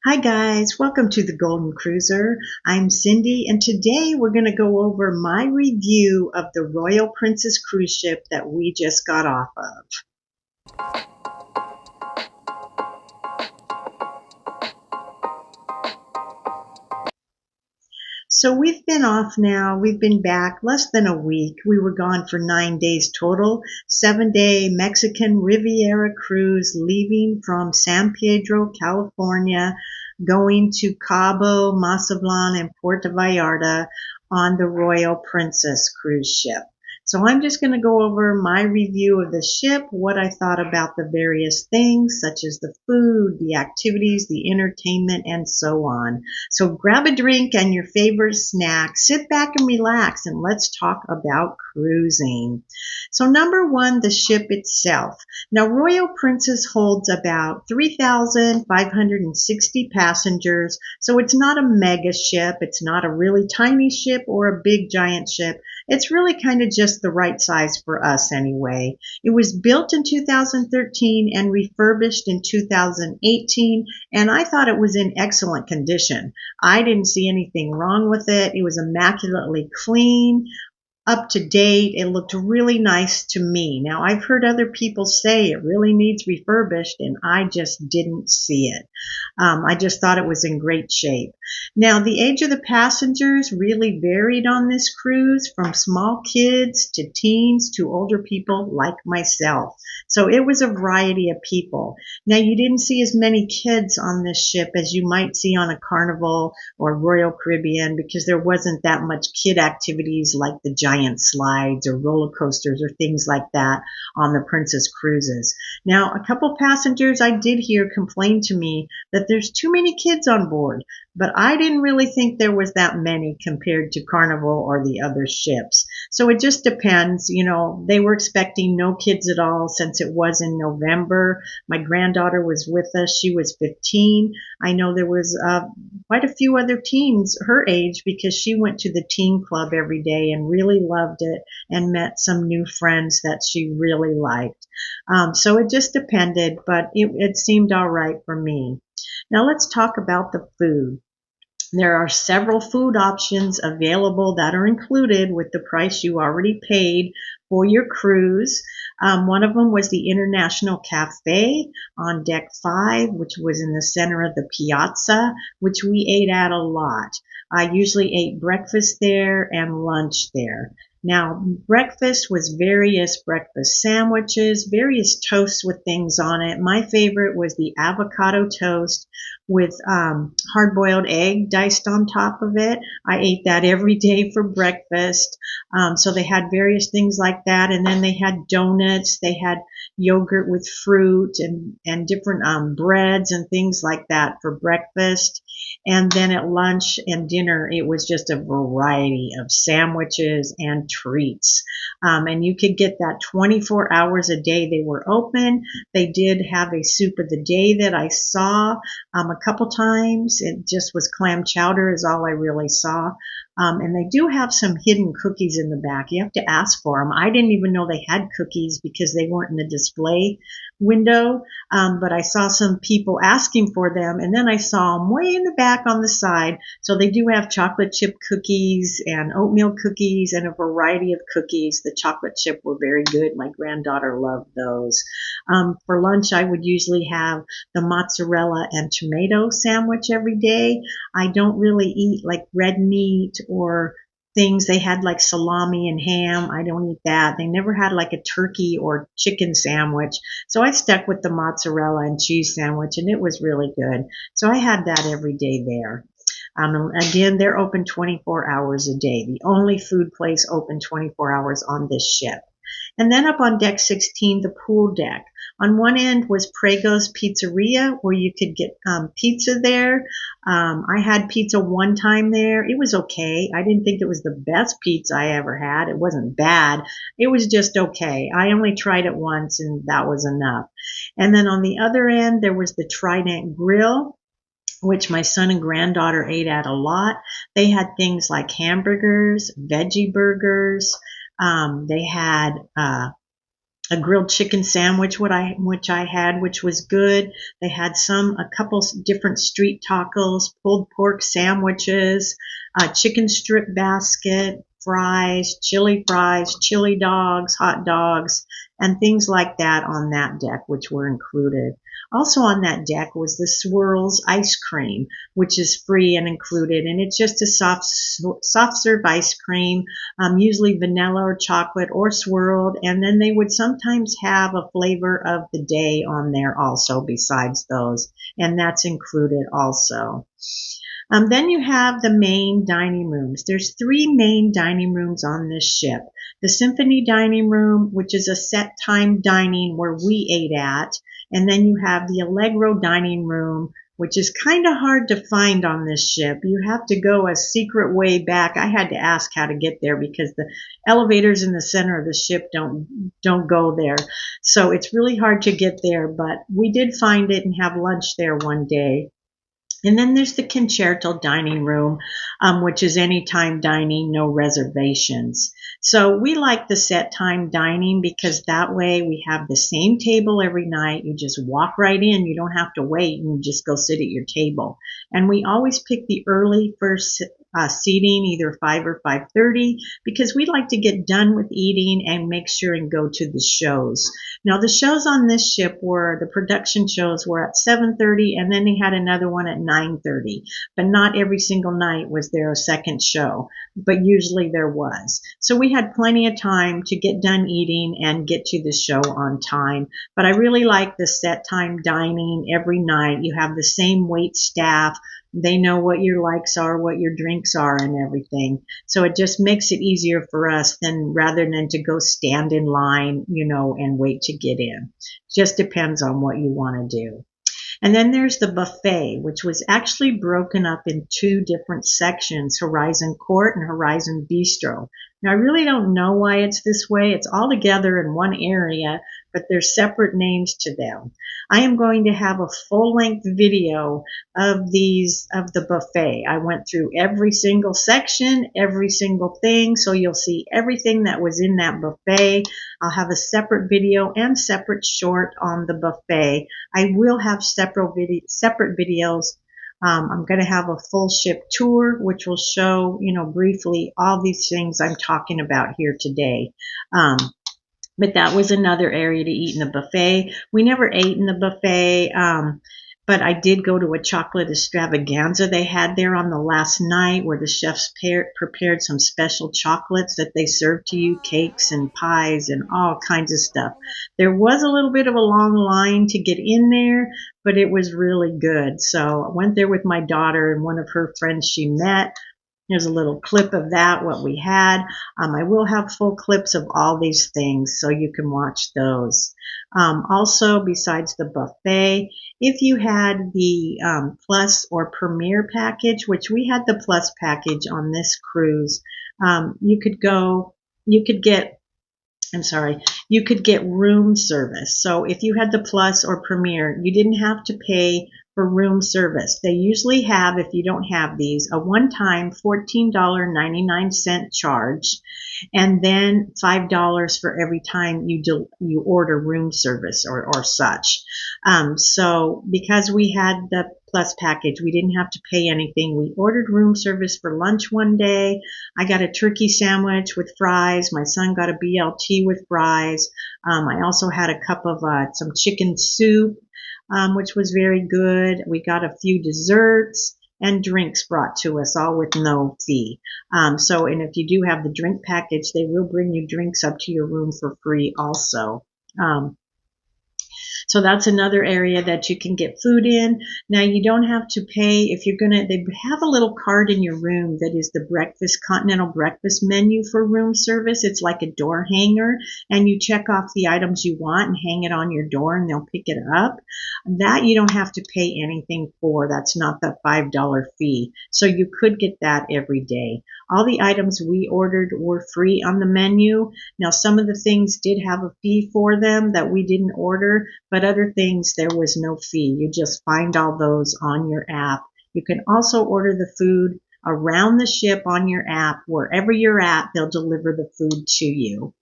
Hi guys, welcome to the Golden Cruiser. I'm Cindy and today we're going to go over my review of the Royal Princess cruise ship that we just got off of. So we've been off now. We've been back less than a week. We were gone for 9 days total. 7-day Mexican Riviera cruise leaving from San Pedro, California, going to Cabo, Mazatlan, and Puerto Vallarta on the Royal Princess cruise ship. So I'm just going to go over my review of the ship, what I thought about the various things, such as the food, the activities, the entertainment, and so on. So grab a drink and your favorite snack, sit back and relax, and let's talk about cruising. So number one, the ship itself. Now Royal Princess holds about 3,560 passengers, so it's not a mega ship, it's not a really tiny ship or a big giant ship. It's really kind of just the right size for us anyway. It was built in 2013 and refurbished in 2018, and I thought it was in excellent condition. I didn't see anything wrong with it. It was immaculately clean, up to date. It looked really nice to me. Now, I've heard other people say it really needs refurbished, and I just didn't see it. I just thought it was in great shape. Now, the age of the passengers really varied on this cruise, from small kids to teens to older people like myself. So it was a variety of people. Now, you didn't see as many kids on this ship as you might see on a Carnival or Royal Caribbean, because there wasn't that much kid activities like the giant slides or roller coasters or things like that on the Princess cruises. Now, a couple passengers I did hear complain to me that there's too many kids on board, but I didn't really think there was that many compared to Carnival or the other ships. So it just depends. You know, they were expecting no kids at all since it was in November. My granddaughter was with us. She was 15. I know there was quite a few other teens her age, because she went to the teen club every day and really loved it and met some new friends that she really liked. So it just depended, but it seemed all right for me. Now let's talk about the food. There are several food options available that are included with the price you already paid for your cruise. One of them was the International Cafe on Deck 5, which was in the center of the piazza, which we ate at a lot. I usually ate breakfast there and lunch there. Now, breakfast was various breakfast sandwiches, various toasts with things on it. My favorite was the avocado toast with hard-boiled egg diced on top of it. I ate that every day for breakfast. So they had various things like that, and then they had donuts. They had yogurt with fruit and different breads and things like that for breakfast. And then at lunch and dinner, it was just a variety of sandwiches and treats. And you could get that 24 hours a day they were open. They did have a soup of the day that I saw a couple times. It just was clam chowder is all I really saw. And they do have some hidden cookies in the back. You have to ask for them. I didn't even know they had cookies because they weren't in the display window. But I saw some people asking for them, and then I saw them way in the back on the side. So they do have chocolate chip cookies and oatmeal cookies and a variety of cookies. The chocolate chip were very good. My granddaughter loved those. For lunch, I would usually have the mozzarella and tomato sandwich every day. I don't really eat like red meat or things. They had like salami and ham. I don't eat that. They never had like a turkey or chicken sandwich. So I stuck with the mozzarella and cheese sandwich, and it was really good. So I had that every day there. Again, they're open 24 hours a day. The only food place open 24 hours on this ship. And then up on deck 16, the pool deck. On one end was Prego's Pizzeria, where you could get pizza there. I had pizza one time there. It was okay. I didn't think it was the best pizza I ever had. It wasn't bad. It was just okay. I only tried it once, and that was enough. And then on the other end, there was the Trident Grill, which my son and granddaughter ate at a lot. They had things like hamburgers, veggie burgers. They had a grilled chicken sandwich, which I had, which was good. They had a couple different street tacos, pulled pork sandwiches, a chicken strip basket, fries, chili dogs, hot dogs, and things like that on that deck, which were included. Also on that deck was the Swirls ice cream, which is free and included, and it's just a soft serve ice cream, usually vanilla or chocolate or swirled, and then they would sometimes have a flavor of the day on there also besides those, and that's included also. Then you have the main dining rooms. There's 3 main dining rooms on this ship. The Symphony Dining Room, which is a set time dining where we ate at, and then you have the Allegro Dining Room, which is kind of hard to find on this ship. You have to go a secret way back. I had to ask how to get there because the elevators in the center of the ship don't go there. So it's really hard to get there, but we did find it and have lunch there one day. And then there's the Concerto Dining Room, which is anytime dining, no reservations. So we like the set time dining because that way we have the same table every night. You just walk right in. You don't have to wait, and you just go sit at your table. And we always pick the early first seating, either 5 or 5:30, because we like to get done with eating and make sure and go to the shows. Now the shows on this ship the production shows were at 7:30, and then they had another one at 9:30. But not every single night was there a second show, but usually there was. So we had plenty of time to get done eating and get to the show on time. But I really like the set time dining every night. You have the same wait staff. They know what your likes are, what your drinks are, and everything. So it just makes it easier for us rather than to go stand in line, and wait to get in. Just depends on what you want to do. And then there's the buffet, which was actually broken up in 2 different sections, Horizon Court and Horizon Bistro. Now, I really don't know why it's this way. It's all together in one area, but there's separate names to them. I am going to have a full-length video of the buffet. I went through every single section, every single thing, so you'll see everything that was in that buffet. I'll have a separate video and separate short on the buffet. I will have separate videos. I'm going to have a full ship tour, which will show, briefly all these things I'm talking about here today. But that was another area to eat in the buffet. We never ate in the buffet, but I did go to a chocolate extravaganza they had there on the last night where the chefs prepared some special chocolates that they served to you, cakes and pies and all kinds of stuff. There was a little bit of a long line to get in there, but it was really good. So I went there with my daughter and one of her friends she met. Here's a little clip of that, what we had. I will have full clips of all these things so you can watch those. Also, besides the buffet, if you had the Plus or Premier package, which we had the Plus package on this cruise, you could get room service. So if you had the Plus or Premier, you didn't have to pay for room service. They usually have, if you don't have these, a one-time $14.99 charge, and then $5 for every time you order room service or such. So because we had the Plus package, we didn't have to pay anything. We ordered room service for lunch one day. I got a turkey sandwich with fries. My son got a BLT with fries. I also had a cup of some chicken soup, which was very good. We got a few desserts and drinks brought to us, all with no fee. And if you do have the drink package, they will bring you drinks up to your room for free also. So that's another area that you can get food in. Now you don't have to pay if you're they have a little card in your room that is the continental breakfast menu for room service. It's like a door hanger, and you check off the items you want and hang it on your door and they'll pick it up. That you don't have to pay anything for. That's not the $5 fee. So you could get that every day. All the items we ordered were free on the menu. Now some of the things did have a fee for them that we didn't order, but other things there was no fee. You just find all those on your app. You can also order the food around the ship on your app. Wherever you're at, they'll deliver the food to you.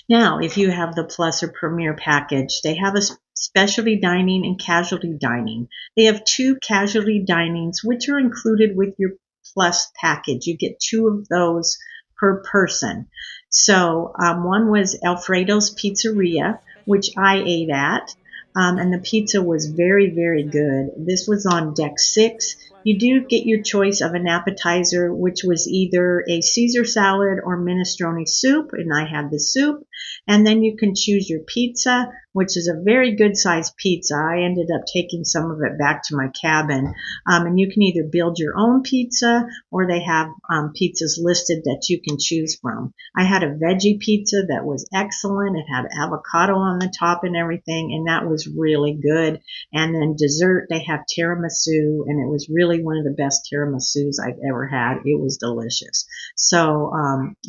Now, if you have the Plus or Premier package, they have a specialty dining and casualty dining. They have two casualty dinings, which are included with your Plus package. You get two of those per person. So one was Alfredo's Pizzeria, which I ate at. And the pizza was very, very good. This was on deck 6. You do get your choice of an appetizer, which was either a Caesar salad or minestrone soup, and I had the soup. And then you can choose your pizza, which is a very good sized pizza. I ended up taking some of it back to my cabin. And you can either build your own pizza or they have pizzas listed that you can choose from. I had a veggie pizza that was excellent. It had avocado on the top and everything, and that was really good. And then dessert, they have tiramisu, and it was really one of the best tiramisus I've ever had. It was delicious. So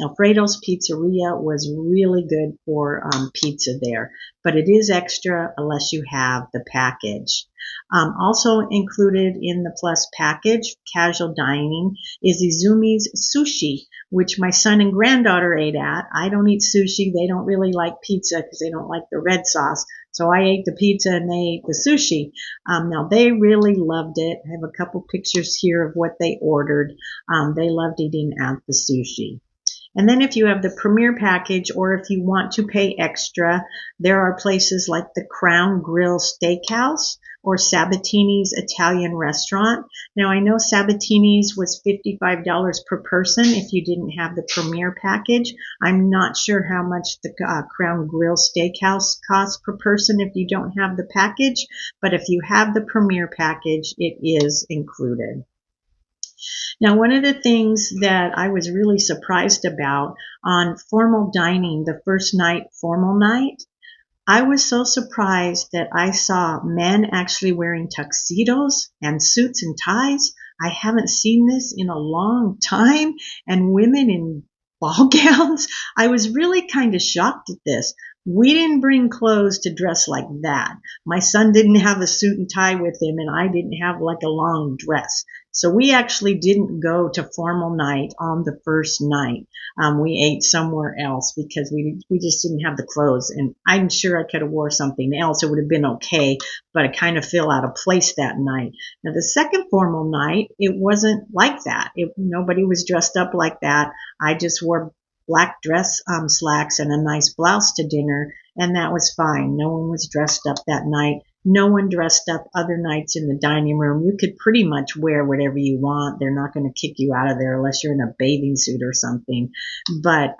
Alfredo's Pizzeria was really good for pizza there, but it is extra unless you have the package. Also included in the Plus package, casual dining, is Izumi's Sushi, which my son and granddaughter ate at. I don't eat sushi. They don't really like pizza because they don't like the red sauce. So I ate the pizza and they ate the sushi. Now they really loved it. I have a couple pictures here of what they ordered. They loved eating at the sushi. And then if you have the Premier package or if you want to pay extra, there are places like the Crown Grill Steakhouse or Sabatini's Italian Restaurant. Now I know Sabatini's was $55 per person if you didn't have the Premier package. I'm not sure how much the Crown Grill Steakhouse costs per person if you don't have the package, but if you have the Premier package, it is included. Now, one of the things that I was really surprised about on formal dining, the first night, formal night, I was so surprised that I saw men actually wearing tuxedos and suits and ties. I haven't seen this in a long time, and women in ball gowns. I was really kind of shocked at this. We didn't bring clothes to dress like that. My son didn't have a suit and tie with him, and I didn't have like a long dress. So we actually didn't go to formal night on the first night. We ate somewhere else because we just didn't have the clothes. And I'm sure I could have wore something else. It would have been okay, but I kind of feel out of place that night. Now the second formal night, it wasn't like that. Nobody was dressed up like that. I just wore black dress slacks and a nice blouse to dinner, and that was fine. No one was dressed up that night. No one dressed up other nights in the dining room. You could pretty much wear whatever you want. They're not going to kick you out of there unless you're in a bathing suit or something. But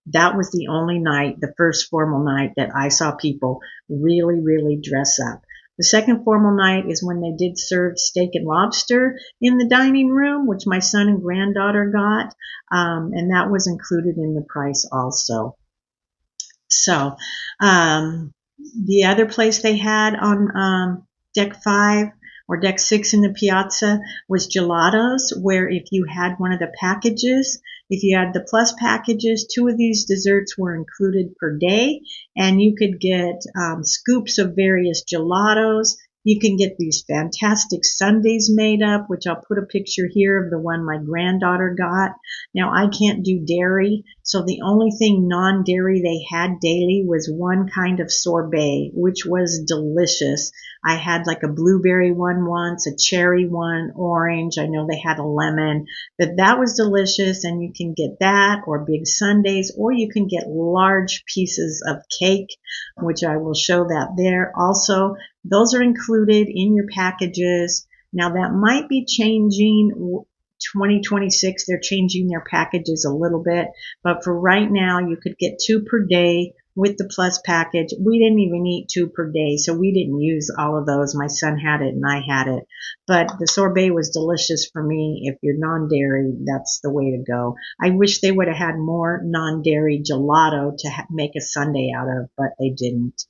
that was the only night, the first formal night, that I saw people really, really dress up. The second formal night is when they did serve steak and lobster in the dining room, which my son and granddaughter got, and that was included in the price also. So the other place they had on deck 5 or deck 6 in the piazza was Gelatos, where if you had one of the packages, if you had the Plus packages, 2 of these desserts were included per day, and you could get scoops of various gelatos. You can get these fantastic sundaes made up, which I'll put a picture here of the one my granddaughter got. Now, I can't do dairy, so the only thing non-dairy they had daily was one kind of sorbet, which was delicious. I had like a blueberry one once, a cherry one, orange. I know they had a lemon, but that was delicious, and you can get that or big sundaes, or you can get large pieces of cake, which I will show that there also. Those are included in your packages. Now that might be changing 2026. They're changing their packages a little bit, but for right now you could get 2 per day with the Plus package. We didn't even eat 2 per day, so we didn't use all of those. My son had it and I had it, but the sorbet was delicious for me. If you're non-dairy, that's the way to go. I wish they would have had more non-dairy gelato to make a sundae out of, but they didn't.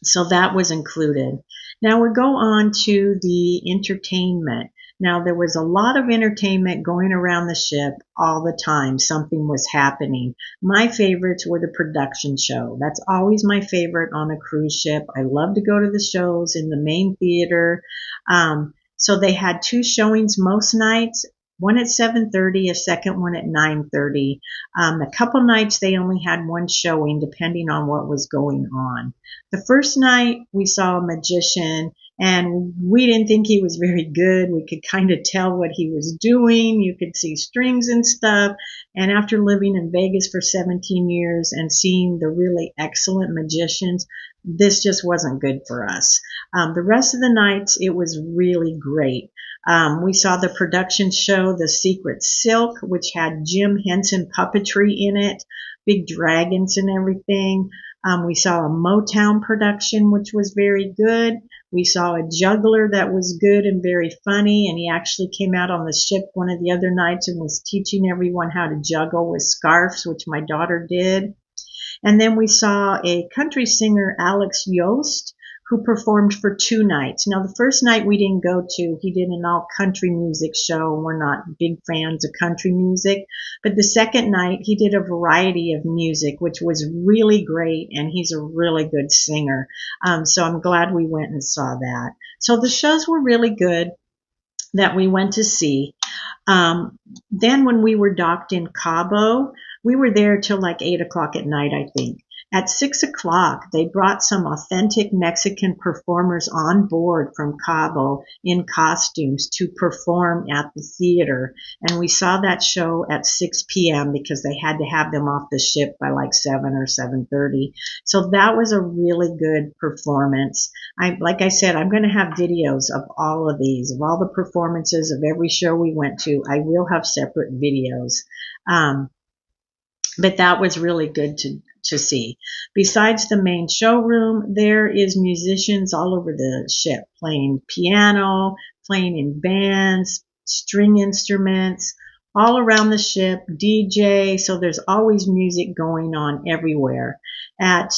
So that was included. Now we go on to the entertainment. Now there was a lot of entertainment going around the ship all the time. Something was happening. My favorites were the production show. That's always my favorite on a cruise ship. I love to go to the shows in the main theater. So they had 2 showings most nights. one at 7:30, a second one at 9:30. A couple nights they only had one showing depending on what was going on. The first night we saw a magician, and we didn't think he was very good. We could kind of tell what he was doing. You could see strings and stuff. And after living in Vegas for 17 years and seeing the really excellent magicians, this just wasn't good for us. The rest of the nights, it was really great. We saw the production show, The Secret Silk, which had Jim Henson puppetry in it, big dragons and everything. We saw a Motown production, which was very good. We saw a juggler that was good and very funny, and he actually came out on the ship one of the other nights and was teaching everyone how to juggle with scarves, which my daughter did. And then we saw a country singer, Alex Yost, who performed for 2 nights. Now, the first night we didn't go to, he did an all country music show. We're not big fans of country music. But the second night, he did a variety of music, which was really great, and he's a really good singer. So I'm glad we went and saw that. So the shows were really good that we went to see. Then when we were docked in Cabo, we were there till like 8 o'clock at night, I think. At 6 o'clock, they brought some authentic Mexican performers on board from Cabo in costumes to perform at the theater. And we saw that show at 6 p.m. because they had to have them off the ship by like 7 or 7:30. So that was a really good performance. Like I said, I'm going to have videos of all of these, of all the performances of every show we went to. I will have separate videos. But that was really good to see. Besides the main showroom, there is musicians all over the ship playing piano, playing in bands, string instruments, all around the ship, DJ. So there's always music going on everywhere. At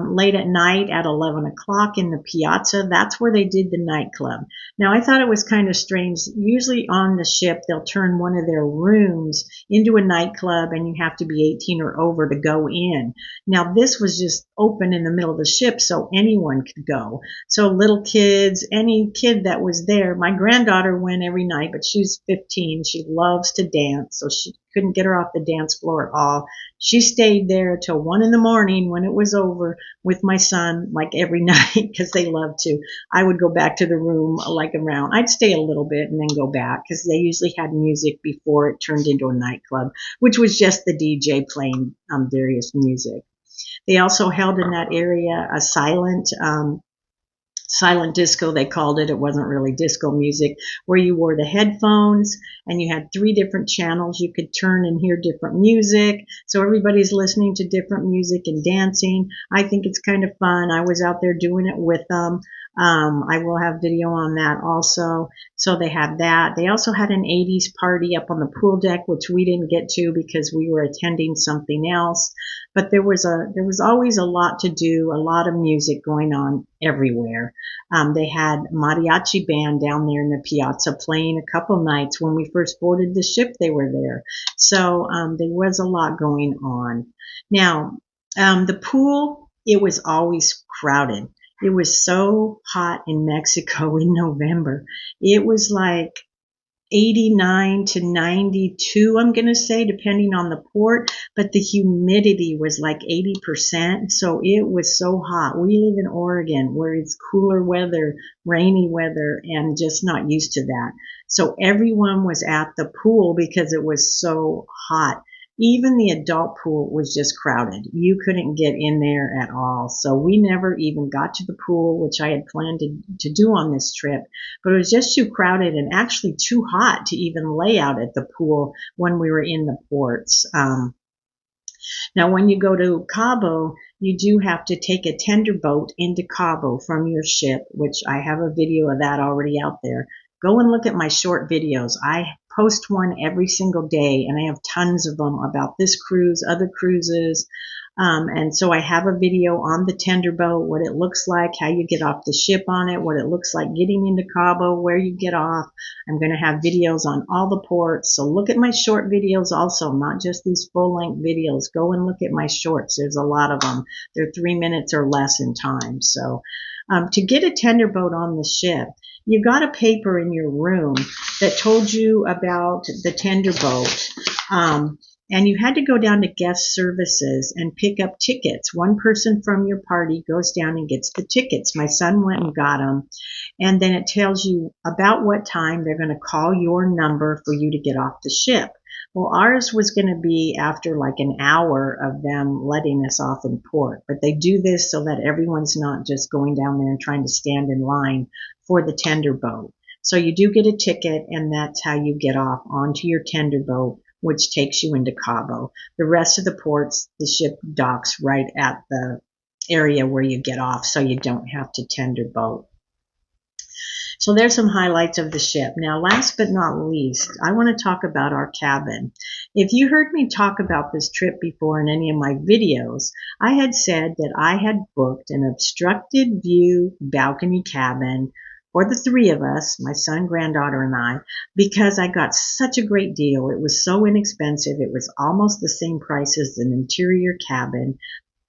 late at night at 11 o'clock in the piazza, that's where they did the nightclub. Now, I thought it was kind of strange. Usually on the ship, they'll turn one of their rooms into a nightclub, and you have to be 18 or over to go in. Now, this was just open in the middle of the ship, so anyone could go. So little kids, any kid that was there. My granddaughter went every night, but she's 15. She loves to dance, so she couldn't get her off the dance floor at all. She stayed there till 1 in the morning when it was over with my son, like every night, because they love to. I would go back to the room like around. I'd stay a little bit and then go back because they usually had music before it turned into a nightclub, which was just the DJ playing various music. They also held in that area a silent disco, they called it. It wasn't really disco music, where you wore the headphones and you had 3 different channels you could turn and hear different music. So everybody's listening to different music and dancing. I think it's kind of fun. I was out there doing it with them. I will have video on that also. So they had that. They also had an 80s party up on the pool deck, which we didn't get to because we were attending something else. But there was always a lot to do, a lot of music going on everywhere. They had mariachi band down there in the piazza playing a couple nights. When we first boarded the ship, they were there. So there was a lot going on. Now, the pool, it was always crowded. It was so hot in Mexico in November. It was like 89 to 92, I'm going to say, depending on the port, but the humidity was like 80%, so it was so hot. We live in Oregon, where it's cooler weather, rainy weather, and just not used to that. So everyone was at the pool because it was so hot. Even the adult pool was just crowded. You couldn't get in there at all. So we never even got to the pool, which I had planned to do on this trip. But it was just too crowded and actually too hot to even lay out at the pool when we were in the ports. Now, when you go to Cabo, you do have to take a tender boat into Cabo from your ship, which I have a video of that already out there. Go and look at my short videos. I post one every single day, and I have tons of them about this cruise, other cruises. And so I have a video on the tender boat, what it looks like, how you get off the ship on it, what it looks like getting into Cabo, where you get off. I'm going to have videos on all the ports. So look at my short videos also, not just these full-length videos. Go and look at my shorts. There's a lot of them. They're 3 minutes or less in time. So to get a tender boat on the ship, you got a paper in your room that told you about the tender boat. And you had to go down to guest services and pick up tickets. One person from your party goes down and gets the tickets. My son went and got them. And then it tells you about what time they're going to call your number for you to get off the ship. Well, ours was going to be after like an hour of them letting us off in port. But they do this so that everyone's not just going down there and trying to stand in line for the tender boat. So you do get a ticket, and that's how you get off onto your tender boat, which takes you into Cabo. The rest of the ports, the ship docks right at the area where you get off, so you don't have to tender boat. So there's some highlights of the ship. Now, last but not least, I want to talk about our cabin. If you heard me talk about this trip before in any of my videos, I had said that I had booked an obstructed view balcony cabin for the three of us, my son, granddaughter, and I, because I got such a great deal. It was so inexpensive. It was almost the same price as an interior cabin.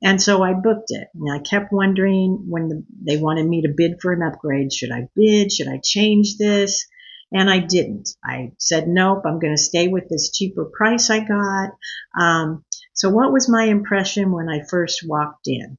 And so I booked it. And I kept wondering when they wanted me to bid for an upgrade. Should I bid? Should I change this? And I didn't. I said, nope, I'm going to stay with this cheaper price I got. So what was my impression when I first walked in?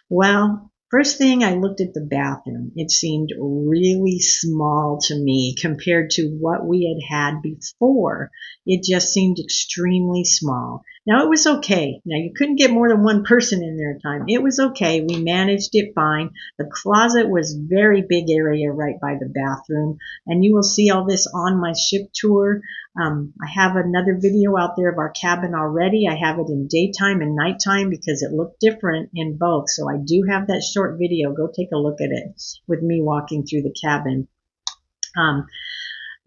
Well, first thing, I looked at the bathroom. It seemed really small to me compared to what we had before. It just seemed extremely small. Now, it was okay. Now, you couldn't get more than one person in there at a time. It was okay. We managed it fine. The closet was very big area right by the bathroom. And you will see all this on my ship tour. I have another video out there of our cabin already. I have it in daytime and nighttime because it looked different in both. So I do have that short video. Go take a look at it with me walking through the cabin.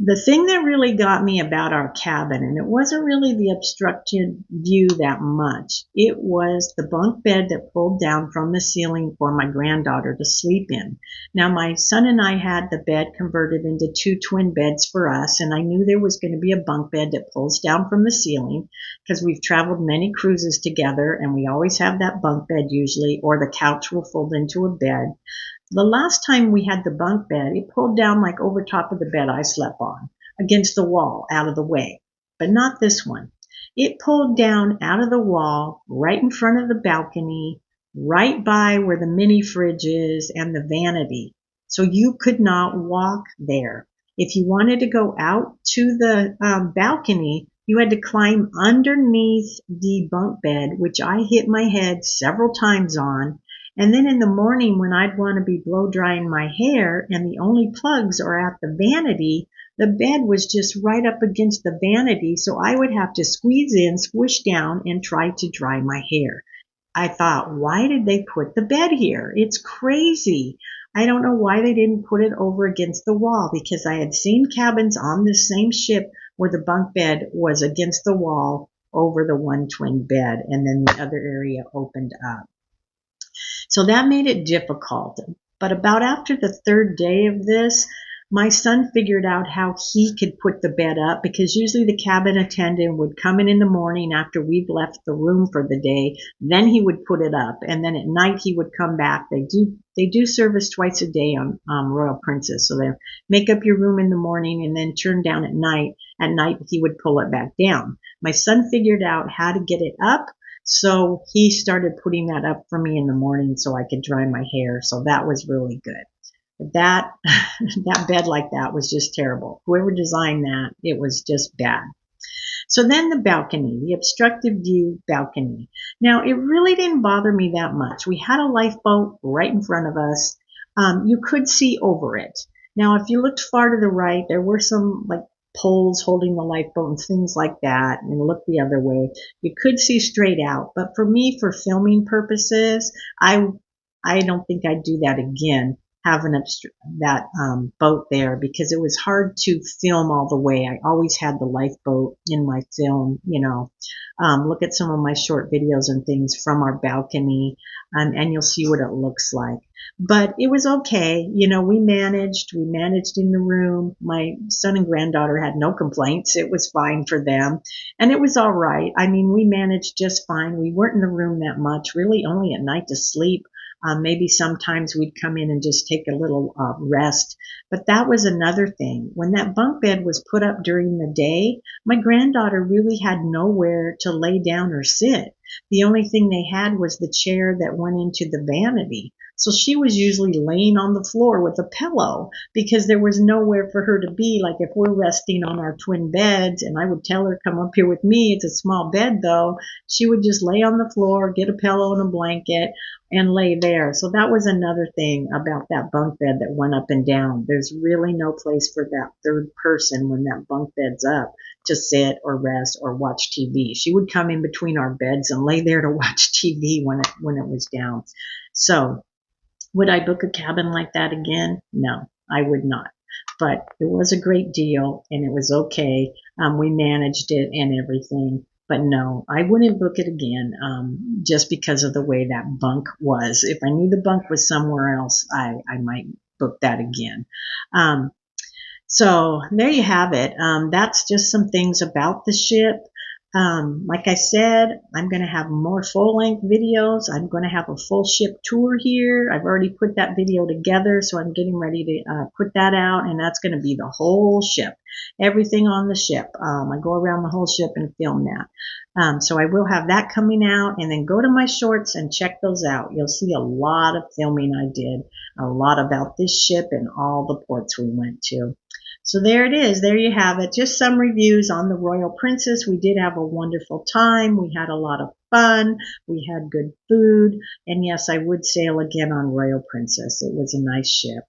The thing that really got me about our cabin, and it wasn't really the obstructed view that much, it was the bunk bed that pulled down from the ceiling for my granddaughter to sleep in. Now, my son and I had the bed converted into 2 twin beds for us, and I knew there was going to be a bunk bed that pulls down from the ceiling because we've traveled many cruises together, and we always have that bunk bed usually, or the couch will fold into a bed. The last time we had the bunk bed, it pulled down like over top of the bed I slept on, against the wall, out of the way. But not this one. It pulled down out of the wall, right in front of the balcony, right by where the mini fridge is and the vanity. So you could not walk there. If you wanted to go out to the balcony, you had to climb underneath the bunk bed, which I hit my head several times on. And then in the morning when I'd want to be blow drying my hair and the only plugs are at the vanity, the bed was just right up against the vanity, so I would have to squeeze in, squish down, and try to dry my hair. I thought, why did they put the bed here? It's crazy. I don't know why they didn't put it over against the wall, because I had seen cabins on this same ship where the bunk bed was against the wall over the one twin bed, and then the other area opened up. So that made it difficult. But about after the third day of this, my son figured out how he could put the bed up, because usually the cabin attendant would come in the morning after we'd left the room for the day. Then he would put it up, and then at night he would come back. They do service twice a day on Royal Princess, so they make up your room in the morning and then turn down at night. At night he would pull it back down. My son figured out how to get it up. So he started putting that up for me in the morning so I could dry my hair. So that was really good. But that bed like that was just terrible. Whoever designed that, it was just bad. So then the balcony, the obstructive view balcony. Now, it really didn't bother me that much. We had a lifeboat right in front of us. You could see over it. Now, if you looked far to the right, there were some like poles holding the lifeboat and things like that, and look the other way. You could see straight out, but for me, for filming purposes, I don't think I'd do that again, have that boat there, because it was hard to film all the way. I always had the lifeboat in my film, look at some of my short videos and things from our balcony, and you'll see what it looks like. But it was okay. We managed in the room. My son and granddaughter had no complaints. It was fine for them. And it was all right. I mean, we managed just fine. We weren't in the room that much, really only at night to sleep. Maybe sometimes we'd come in and just take a little rest. But that was another thing. When that bunk bed was put up during the day, my granddaughter really had nowhere to lay down or sit. The only thing they had was the chair that went into the vanity. So she was usually laying on the floor with a pillow because there was nowhere for her to be. Like if we're resting on our twin beds and I would tell her, come up here with me. It's a small bed though. She would just lay on the floor, get a pillow and a blanket and lay there. So that was another thing about that bunk bed that went up and down. There's really no place for that third person when that bunk bed's up to sit or rest or watch TV. She would come in between our beds and lay there to watch TV when it was down. So would I book a cabin like that again? No, I would not. But it was a great deal and it was okay. We managed it and everything. But no, I wouldn't book it again just because of the way that bunk was. If I knew the bunk was somewhere else, I might book that again. So there you have it. That's just some things about the ship. Like I said, I'm going to have more full-length videos. I'm going to have a full ship tour here. I've already put that video together, so I'm getting ready to put that out, and that's going to be the whole ship, everything on the ship. I go around the whole ship and film that. So I will have that coming out, and then go to my shorts and check those out. You'll see a lot of filming I did, a lot about this ship and all the ports we went to. So there it is. There you have it. Just some reviews on the Royal Princess. We did have a wonderful time. We had a lot of fun. We had good food. And yes, I would sail again on Royal Princess. It was a nice ship.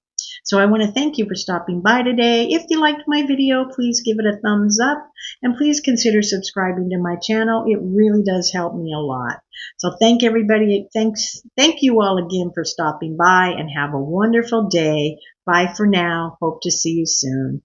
So I want to thank you for stopping by today. If you liked my video, please give it a thumbs up. And please consider subscribing to my channel. It really does help me a lot. So thank everybody. Thank you all again for stopping by and have a wonderful day. Bye for now. Hope to see you soon.